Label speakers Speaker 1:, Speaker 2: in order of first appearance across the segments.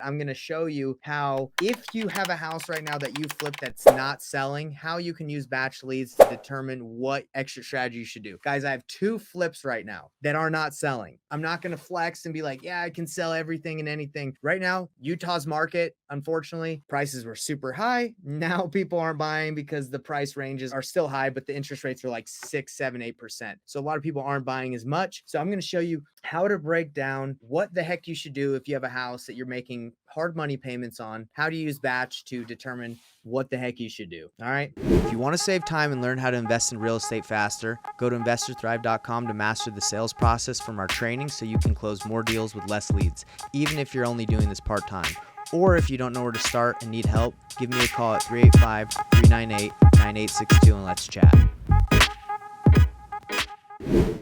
Speaker 1: I'm going to show you how, if you have a house right now that you flip that's not selling, how you can use batch leads to determine what extra strategy you should do. Guys, I have 2 flips right now that are not selling. I'm not going to flex and be like, yeah, I can sell everything and anything. Right now, Utah's market, unfortunately, prices were super high. Now people aren't buying because the price ranges are still high, but the interest rates are like 6, 7, 8%. So a lot of people aren't buying as much. So I'm going to show you how to break down what the heck you should do if you have a house that you're making hard money payments on, how to use batch to determine what the heck you should do. All right. If you want to save time and learn how to invest in real estate faster, go to investorthrive.com to master the sales process from our training so you can close more deals with less leads, even if you're only doing this part-time. Or if you don't know where to start and need help, give me a call at 385-398-9862 and let's chat.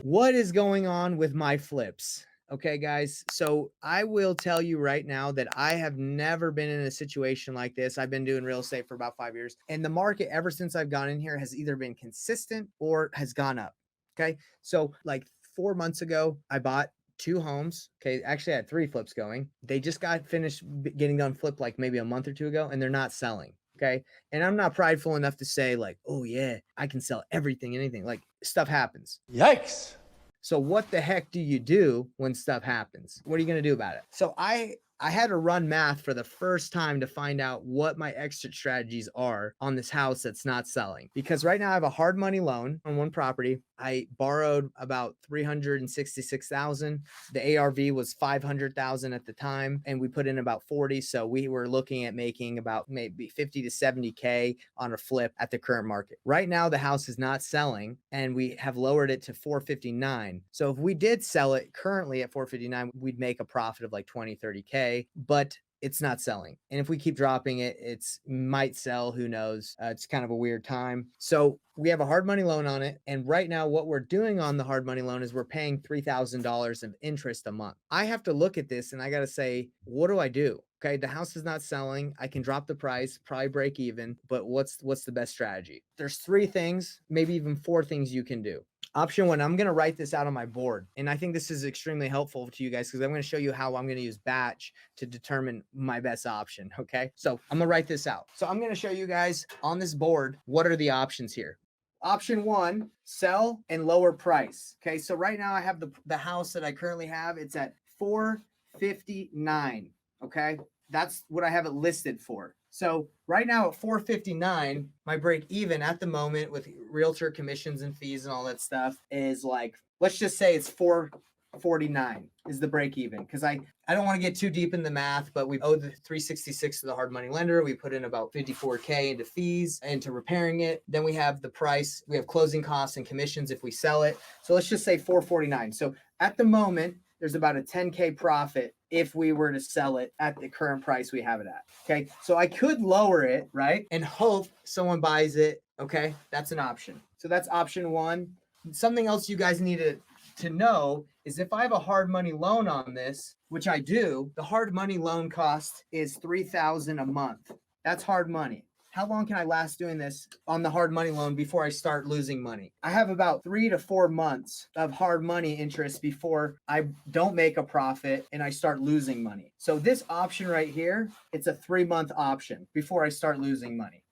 Speaker 1: What is going on with my flips? Okay, guys. So I will tell you right now that I have never been in a situation like this. I've been doing real estate for about 5 years, and the market ever since I've gone in here has either been consistent or has gone up. Okay. So like 4 months ago, I bought 2 homes. Okay. Actually, I had 3 flips going. They just got finished getting done flipped like maybe a month or 2 ago, and they're not selling. Okay. And I'm not prideful enough to say like, oh yeah, I can sell everything, anything. Like, stuff happens.
Speaker 2: Yikes.
Speaker 1: So what the heck do you do when stuff happens? What are you going to do about it? So I had to run math for the first time to find out what my exit strategies are on this house that's not selling. Because right now I have a hard money loan on one property. I borrowed about $366,000. The ARV was $500,000 at the time, and we put in about 40. So we were looking at making about maybe 50 to 70K on a flip at the current market. Right now the house is not selling, and we have lowered it to 459. So if we did sell it currently at 459, we'd make a profit of like 20, 30K. But it's not selling. And if we keep dropping it, it's might sell. Who knows? It's kind of a weird time. So we have a hard money loan on it. And right now, what we're doing on the hard money loan is we're paying $3,000 of interest a month. I have to look at this and I got to say, what do I do? Okay, the house is not selling. I can drop the price, probably break even, but what's the best strategy? There's 3 things, maybe even 4 things you can do. Option 1, I'm going to write this out on my board. And I think this is extremely helpful to you guys because I'm going to show you how I'm going to use batch to determine my best option. Okay. So I'm going to write this out. So I'm going to show you guys on this board, what are the options here? Option 1, sell and lower price. Okay. So right now I have the house that I currently have. It's at 459. Okay. That's what I have it listed for. So right now at 459, my break even at the moment with realtor commissions and fees and all that stuff is like, let's just say it's 449 is the break even. Cause I don't want to get too deep in the math, but we owe the 366 to the hard money lender. We put in about 54K into fees, into repairing it. Then we have the price, we have closing costs and commissions if we sell it. So let's just say 449. So at the moment, there's about a 10K profit if we were to sell it at the current price we have it at. Okay. So I could lower it, right? And hope someone buys it. Okay. That's an option. So that's option 1. Something else you guys need to know is if I have a hard money loan on this, which I do, the hard money loan cost is $3,000 a month. That's hard money. How long can I last doing this on the hard money loan before I start losing money? I have about 3 to 4 months of hard money interest before I don't make a profit and I start losing money. So this option right here, it's a 3-month option before I start losing money.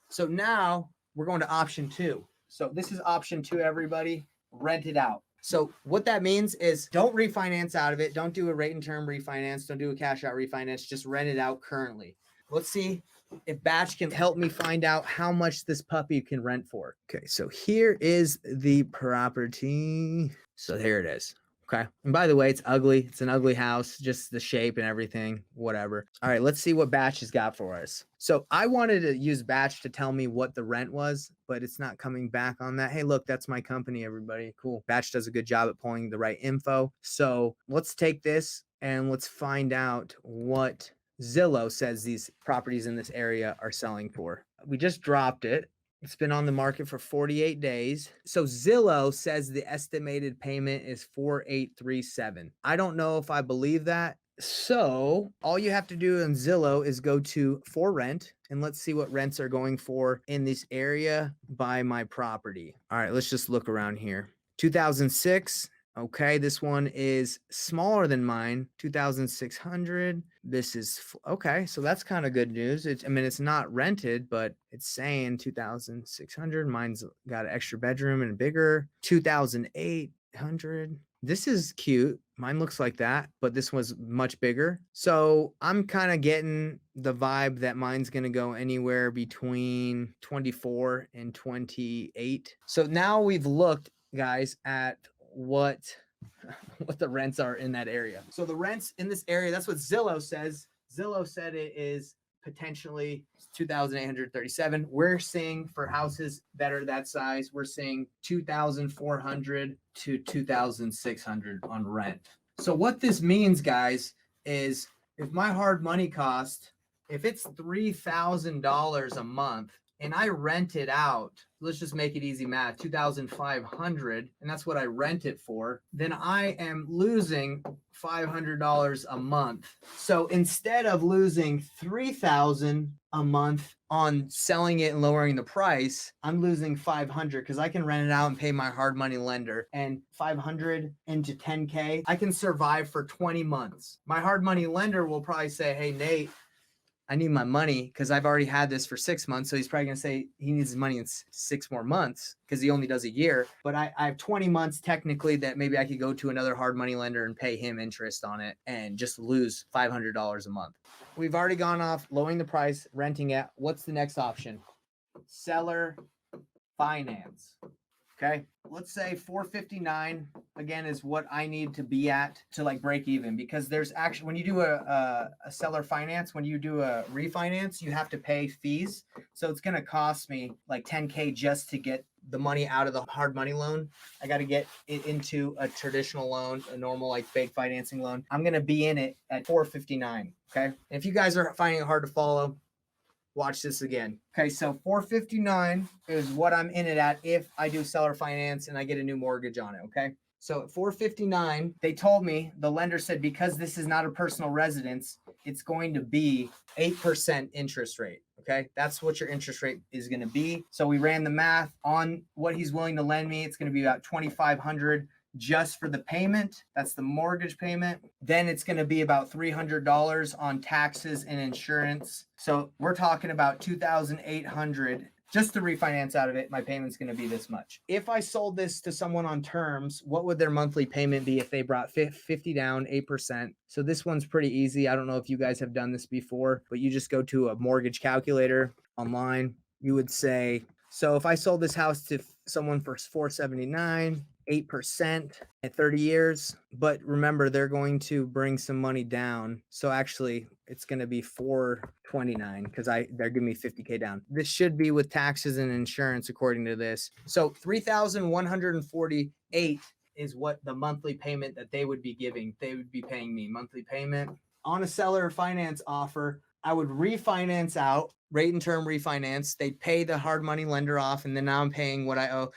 Speaker 1: So now we're going to option 2. So this is option 2, everybody. Rent it out. So what that means is don't refinance out of it. Don't do a rate and term refinance. Don't do a cash out refinance. Just rent it out currently. Let's see if batch can help me find out how much this puppy can rent for. Okay, so here is the property. So here it is. Okay. And by the way, it's ugly. It's an ugly house, just the shape and everything, whatever. All right, let's see what batch has got for us. So I wanted to use batch to tell me what the rent was, but it's not coming back on that. Hey, look, that's my company, everybody. Cool. Batch does a good job at pulling the right info. So let's take this and let's find out what Zillow says these properties in this area are selling for. We just dropped it. It's been on the market for 48 days. So Zillow says the estimated payment is 4,837. I don't know if I believe that. So all you have to do in Zillow is go to for rent and let's see what rents are going for in this area by my property. All right, let's just look around here. 2006. Okay, this one is smaller than mine, 2,600. This is okay, so that's kind of good news. I mean, it's not rented, but it's saying 2,600. Mine's got an extra bedroom and bigger, 2,800. This is cute. Mine looks like that, but this was much bigger. So I'm kind of getting the vibe that mine's going to go anywhere between 24 and 28. So now we've looked, guys, at what the rents are in that area. So the rents in this area, that's what Zillow says. Zillow said it is potentially 2,837. We're seeing for houses that are that size, we're seeing 2,400 to 2,600 on rent. So what this means, guys, is if my hard money cost, if it's $3,000 a month and I rent it out, let's just make it easy math, 2,500, and that's what I rent it for, then I am losing $500 a month. So instead of losing 3,000 a month on selling it and lowering the price, I'm losing 500 because I can rent it out and pay my hard money lender, and 500 into 10K, I can survive for 20 months. My hard money lender will probably say, hey, Nate, I need my money because I've already had this for 6 months. So he's probably going to say he needs his money in 6 more months because he only does a year. But I have 20 months technically that maybe I could go to another hard money lender and pay him interest on it and just lose $500 a month. We've already gone off lowering the price, renting it. What's the next option? Seller finance. Okay, let's say 459 again is what I need to be at to like break even, because there's actually, when you do a seller finance, when you do a refinance, you have to pay fees. So it's going to cost me like 10K just to get the money out of the hard money loan. I got to get it into a traditional loan, a normal like fake financing loan. I'm going to be in it at 459. Okay. And if you guys are finding it hard to follow, watch this again. Okay, so 459 is what I'm in it at if I do seller finance and I get a new mortgage on it, okay? So at 459, they told me, the lender said, because this is not a personal residence, it's going to be 8% interest rate, okay? That's what your interest rate is going to be. So we ran the math on what he's willing to lend me. It's going to be about 2,500 just for the payment. That's the mortgage payment. Then it's going to be about $300 on taxes and insurance. So we're talking about 2,800 just to refinance out of it. My payment's going to be this much. If I sold this to someone on terms, what would their monthly payment be if they brought 50 down, 8%? So this one's pretty easy. I don't know if you guys have done this before, but you just go to a mortgage calculator online. You would say, so if I sold this house to someone for 479, 8% at 30 years, but remember they're going to bring some money down. So actually it's going to be 429 because they're giving me 50K down. This should be with taxes and insurance according to this. So 3,148 is what the monthly payment that they would be giving. They would be paying me monthly payment on a seller finance offer. I would refinance out, rate and term refinance. They'd pay the hard money lender off, and then now I'm paying what I owe.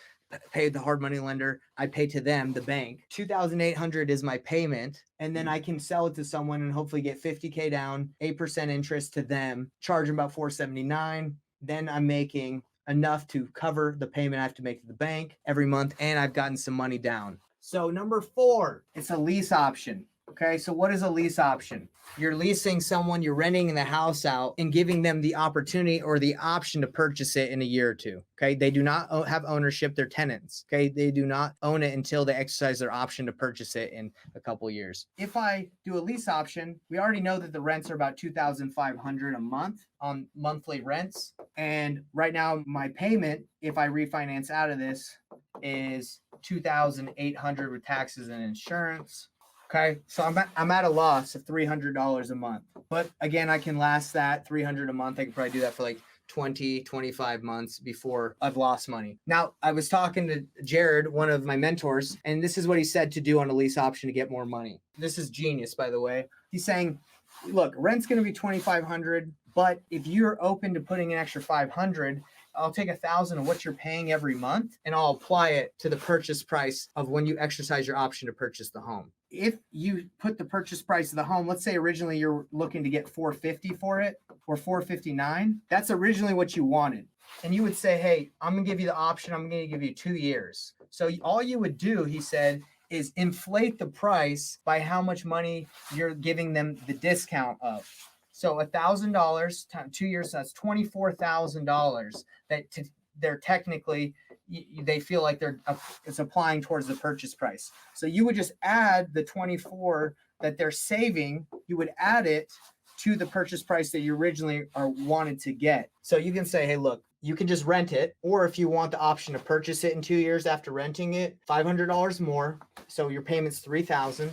Speaker 1: Paid the hard money lender, I pay to them, the bank. 2,800 is my payment, and then I can sell it to someone and hopefully get 50K down, 8% interest to them, charge them about 479. Then I'm making enough to cover the payment I have to make to the bank every month, and I've gotten some money down. So number 4, it's a lease option. Okay, so what is a lease option? You're leasing someone, you're renting the house out and giving them the opportunity or the option to purchase it in a year or two. Okay, they do not have ownership, they're tenants. Okay, they do not own it until they exercise their option to purchase it in a couple of years. If I do a lease option, we already know that the rents are about $2,500 a month on monthly rents. And right now, my payment, if I refinance out of this, is $2,800 with taxes and insurance. Okay, so I'm at a loss of $300 a month. But again, I can last that $300 a month. I can probably do that for like 20, 25 months before I've lost money. Now, I was talking to Jared, one of my mentors, and this is what he said to do on a lease option to get more money. This is genius, by the way. He's saying, look, rent's going to be $2,500, but if you're open to putting an extra $500, I'll take $1,000 of what you're paying every month and I'll apply it to the purchase price of when you exercise your option to purchase the home. If you put the purchase price of the home, let's say originally you're looking to get $450 for it or $459, that's originally what you wanted. And you would say, hey, I'm going to give you the option. I'm going to give you 2 years. So all you would do, he said, is inflate the price by how much money you're giving them the discount of. So $1,000 times 2 years, that's $24,000 that they're technically, they feel like it's applying towards the purchase price. So you would just add the 24 that they're saving, you would add it to the purchase price that you originally wanted to get. So you can say, hey, look, you can just rent it, or if you want the option to purchase it in 2 years after renting it, $500 more. So your payment's $3,000.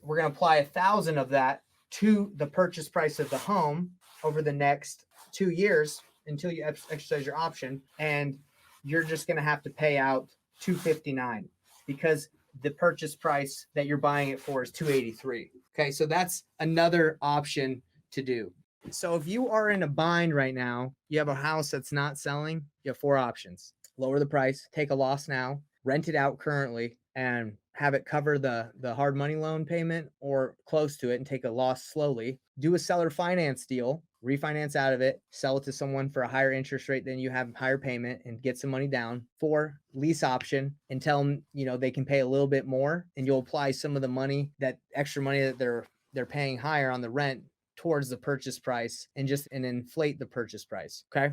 Speaker 1: We're going to apply $1,000 of that to the purchase price of the home over the next 2 years until you exercise your option, and you're just going to have to pay out $259 because the purchase price that you're buying it for is $283. Okay, so that's another option to do. So if you are in a bind right now, you have a house that's not selling, you have 4 options. Lower the price, take a loss now, rent it out currently, and have it cover the hard money loan payment or close to it and take a loss slowly. Do a seller finance deal, refinance out of it, sell it to someone for a higher interest rate than you have, higher payment, and get some money down. 4, lease option and tell them, they can pay a little bit more, and you'll apply some of the money, that extra money that they're paying higher on the rent, towards the purchase price and inflate the purchase price. Okay.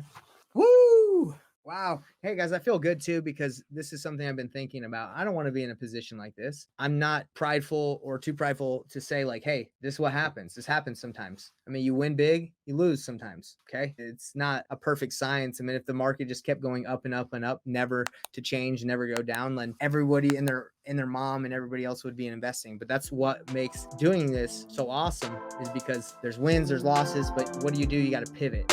Speaker 1: Woo! Wow. Hey guys, I feel good too, because this is something I've been thinking about. I don't want to be in a position like this. I'm not prideful or too prideful to say like, hey, this is what happens. This happens sometimes. I mean, you win big, you lose sometimes. Okay. It's not a perfect science. I mean, if the market just kept going up and up and up, never to change, never go down, then everybody and their mom and everybody else would be investing. But that's what makes doing this so awesome, is because there's wins, there's losses, but what do? You got to pivot.